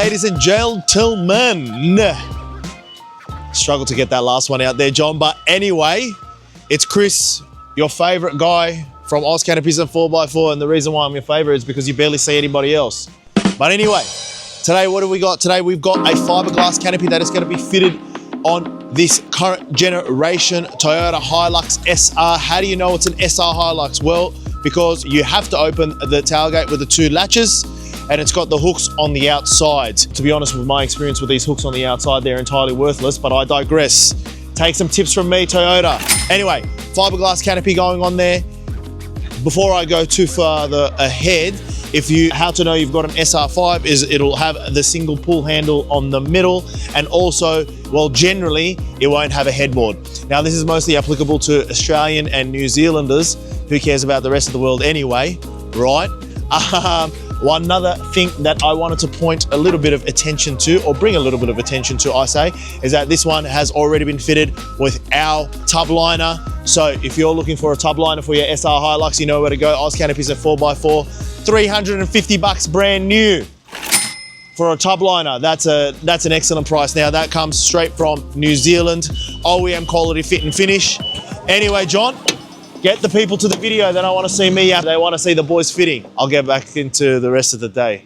ladies and gentlemen. Struggled to get that last one out there, John. But anyway, it's Chris, your favourite guy from Oz Canopies and 4x4. And the reason why I'm your favourite is because you barely see anybody else. But anyway, today what do we got? Today we've got a fiberglass canopy that is going to be fitted on this current generation Toyota Hilux SR. How do you know it's an SR Hilux? Well, because you have to open the tailgate with the two latches, and it's got the hooks on the outside. To be honest, with my experience with these hooks on the outside, they're entirely worthless, but I digress. Take some tips from me, Toyota. Anyway, fiberglass canopy going on there. Before I go too farther ahead, how to know you've got an SR5 is it'll have the single pull handle on the middle, and also, well, generally, it won't have a headboard. Now, this is mostly applicable to Australian and New Zealanders. Who cares about the rest of the world anyway, right? One other thing that I wanted to point a little bit of attention to, or bring a little bit of attention to, I say, is that this one has already been fitted with our tub liner. So if you're looking for a tub liner for your SR Hilux, you know where to go. Oz Canopies at 4x4, 350 bucks brand new for a tub liner. That's an excellent price. Now that comes straight from New Zealand, OEM quality fit and finish. Anyway, John, get the people to the video. They don't want to see me out. They want to see the boys fitting. I'll get back into the rest of the day.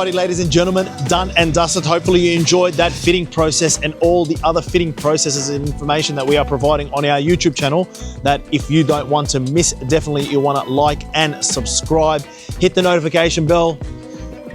Alrighty, ladies and gentlemen, done and dusted. Hopefully you enjoyed that fitting process and all the other fitting processes and information that we are providing on our YouTube channel, that if you don't want to miss, definitely you want to like and subscribe. Hit the notification bell.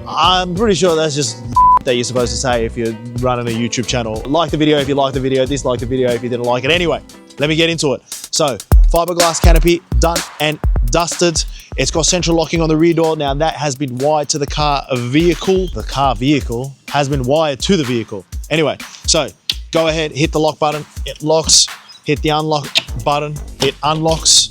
I'm pretty sure that's just that you're supposed to say if you're running a YouTube channel. Like the video if you like the video, dislike the video if you didn't like it. Anyway, let me get into it. So, fiberglass canopy, done and dusted. It's got central locking on the rear door. Now that has been wired to the car vehicle. The car vehicle has been wired to the vehicle. Anyway, so go ahead, hit the lock button, it locks. Hit the unlock button, it unlocks,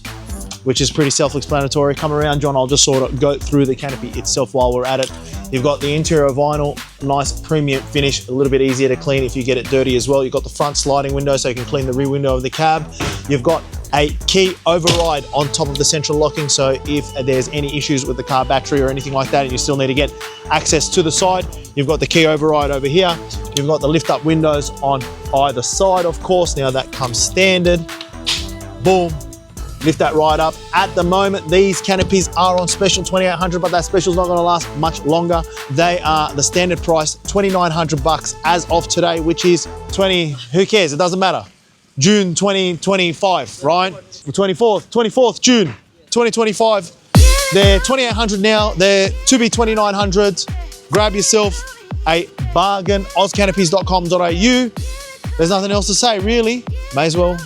which is pretty self-explanatory. Come around, John, I'll just sort of go through the canopy itself while we're at it. You've got the interior vinyl, nice premium finish, a little bit easier to clean if you get it dirty as well. You've got the front sliding window so you can clean the rear window of the cab. You've got a key override on top of the central locking, so if there's any issues with the car battery or anything like that and you still need to get access to the side, you've got the key override over here. You've got the lift up windows on either side, of course. Now that comes standard. Boom. Lift that right up. At the moment, these canopies are on special, 2,800, but that special is not going to last much longer. They are the standard price, 2,900 bucks as of today, which is who cares? It doesn't matter. June 2025, right? The 24th June 2025. They're 2,800 now. They're to be 2,900. Grab yourself a bargain. ozcanopies.com.au. There's nothing else to say, really. May as well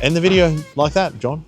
end the video like that, John.